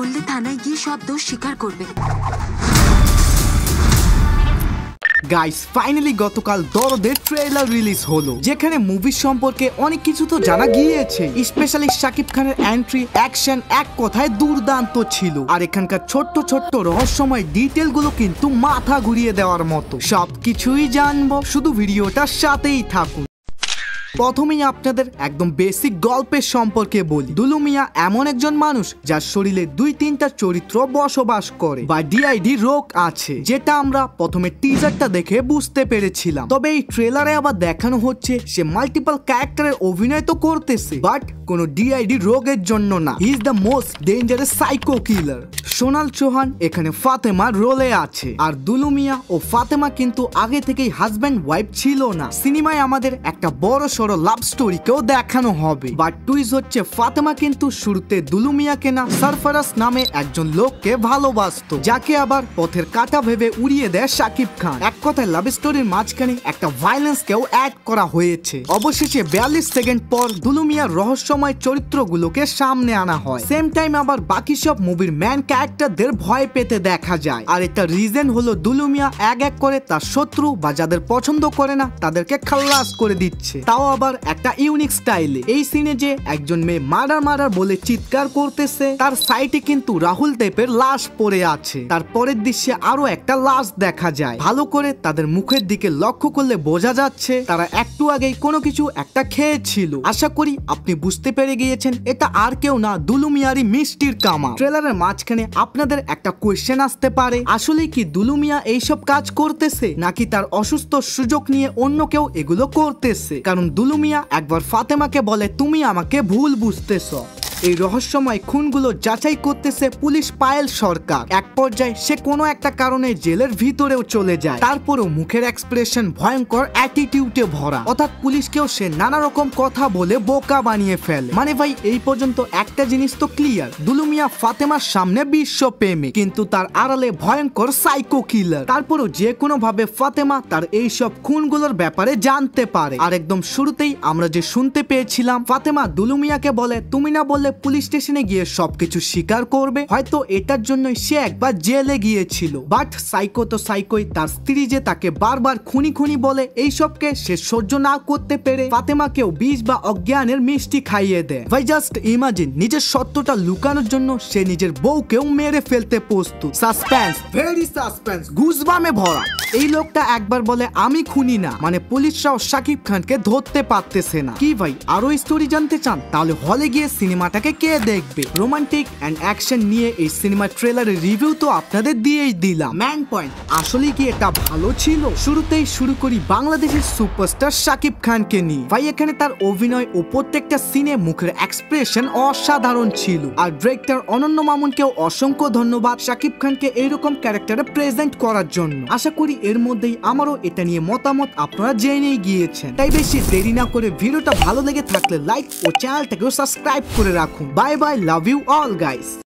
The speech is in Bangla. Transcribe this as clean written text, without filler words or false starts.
বললে থানায় গিয়ে সব দোষ স্বীকার করবে। গাইস ফাইনালি গতকাল দরদের ট্রেলার রিলিজ হলো, যেখানে মুভির সম্পর্কে অনেক কিছু তো জানা গিয়েছে। স্পেশালি শাকিব খানের এন্ট্রি, অ্যাকশন এক কথায় দুর্দান্ত ছিল। আর এখানকার ছোট্ট ছোট্ট রহস্যময় ডিটেল গুলো কিন্তু মাথা ঘুরিয়ে দেওয়ার মতো। সবকিছুই জানবো, শুধু ভিডিওটার সাথেই থাকুন। প্রথমেই আপনাদের একদম বেসিক গল্পের সম্পর্কে বলি। দুলু মিয়া এমন একজন মানুষ যার শরীরে 2-3টা চরিত্র বসবাস করে বা ডিআইডি রোগ আছে, যেটা আমরা প্রথমে টিজারটা দেখে বুঝতে পেরেছিলাম। তবে এই ট্রেলারে আবার দেখানো হচ্ছে সে মাল্টিপল ক্যারেক্টারের অভিনয় তো করতেছে, বাট কোনো ডিআইডি রোগের জন্য না। He is the most dangerous psycho killer. Sonal Chauhan এখানে ফাতেমার রোলে আছে। আর দুলু মিয়া ও ফাতেমা কিন্তু আগে থেকেই হাজব্যান্ড ওয়াইফ ছিল না। সিনেমায় আমাদের একটা বড় সড়ো লাভ স্টোরিকেও দেখানো হবে, বাট টুইস্ট হচ্ছে ফাতেমা কিন্তু শুরুতে দুলু মিয়াকে না সরফরাজ নামে একজন লোককে ভালোবাসতো, যাকে আবার পথের কাঁটা ভেবে উড়িয়ে দেয় শাকিব খান। এক কথায় লাভ স্টোরির মাঝখানে একটা ভায়োলেন্সকেও অ্যাড করা হয়েছে। অবশেষে 42 সেকেন্ড পর দুলু মিয়ার রহস্যময় চরিত্রগুলোকে সামনে আনা হয়। সেম টাইম আবার বাকি সব মুভির ম্যান ক্যারেক্টারদের ভয় পেতে দেখা যায়। আর এটা রিজন হলো দুলু মিয়া এক এক করে তার শত্রু বা যাদের পছন্দ করে না তাদেরকে খালাস করে দিচ্ছে, তাও আবার একটা ইউনিক স্টাইলে। এই সিনে যে একজন মেয়ে মার্ডার বলে চিৎকার করতেছে, তার সাইডে কিন্তু রাহুল দেবের লাশ পড়ে আছে। তার পরের দৃশ্যে আরো একটা লাশ দেখা যায়। ভালো করে তাদের মুখের দিকে লক্ষ্য করলে বোঝা যাচ্ছে তারা একটু আগেই কোনো কিছু একটা খেয়েছিল। আশা করি আপনি বুঝতে পেরে গিয়েছেন এটা আর কেউ না, দুলু মিয়ারই মিষ্টির কামা। ট্রেলারের মাঝখানে আপনাদের একটা কোয়েশ্চেন আসতে পারে, আসলে কি দুলু মিয়া এইসব কাজ করতেছে নাকি তার অসুস্থ সুযোগ নিয়ে অন্য কেউ এগুলো করতেছে? কারণ দুলু মিয়া একবার ফাতেমাকে বলে তুমি আমাকে ভুল বুঝতেছ। এই রহস্যময় খুনগুলো যাচাই করতেছে পুলিশ পায়েল সরকার। এক পর্যায়ে সে কোনো একটা কারণে জেলের ভিতরেও চলে যায়, তারপরও মুখের এক্সপ্রেশন ভয়ঙ্কর অ্যাটিটিউডে ভরা। অর্থাৎ পুলিশকেও সে নানা রকম কথা বলে বোকা বানিয়ে ফেলে। মানে ভাই এই পর্যন্ত একটা জিনিস তো ক্লিয়ার, দুলু মিয়া ফাতেমার সামনে বিশ্ব প্রেমিক, কিন্তু তার আড়ালে ভয়ঙ্কর সাইকো কিলার। তারপরও যে কোনো ভাবে ফাতেমা তার এইসব খুনগুলোর ব্যাপারে জানতে পারে। আর একদম শুরুতেই আমরা যে শুনতে পেয়েছিলাম ফাতেমা দুলু মিয়াকে বলে তুমি না বললে পুলিশ স্টেশনে গিয়ে সবকিছু স্বীকার করবে, হয়তো এটার জন্যই সে একবার জেলে গিয়েছিল। বাট সাইকো তো সাইকোই, তার স্ত্রী যে তাকে বারবার খুনি বলে এইসবকে সে সহ্য না করতে পেরে ফাতেমাকেও বিষ বা অজ্ঞানের মিষ্টি খাইয়ে দেয়। ভাই জাস্ট ইমাজিন, নিজের সত্যটা লুকানোর জন্য সে নিজের বউকেও মেরে ফেলতে প্রস্তুত। সাসপেন্স, ভেরি সাসপেন্স, গুজবামে ভরা। এই লোকটা একবার বলে আমি খুনি না, মানে পুলিশরাও শাকিব খানকে ধরতে পারতেছে না। কি ভাই আরো স্টোরি জানতে চান? তাহলে হলে গিয়ে সিনেমাটাকে কে দেখবে? রোমান্টিক এন্ড অ্যাকশন নিয়ে এই সিনেমার ট্রেলারের রিভিউ তো আপনাদের দিয়েই দিলাম। ম্যান পয়েন্ট, আসলে কি এটা ভালো ছিল? শুরুতেই শুরু করি বাংলাদেশের সুপারস্টার শাকিব খানকে নিয়ে। ভাই এখানে তার অভিনয় ও প্রত্যেকটা সিনে মুখের এক্সপ্রেশন অসাধারণ ছিল। আর ডিরেক্টর অনন্য মামুনকেও অসংখ্য ধন্যবাদ শাকিব খানকে এইরকম ক্যারেক্টারে প্রেজেন্ট করার জন্য। আশা করি এর মধ্যেই আমারও এটা নিয়ে মতামত আপনারা জেনেই গিয়েছেন। তাই বেশি দেরি না করে ভিডিওটা ভালো লেগে থাকলে লাইক ও চ্যানেলটাকেও সাবস্ক্রাইব করে রাখুন। Bye bye, love you all guys.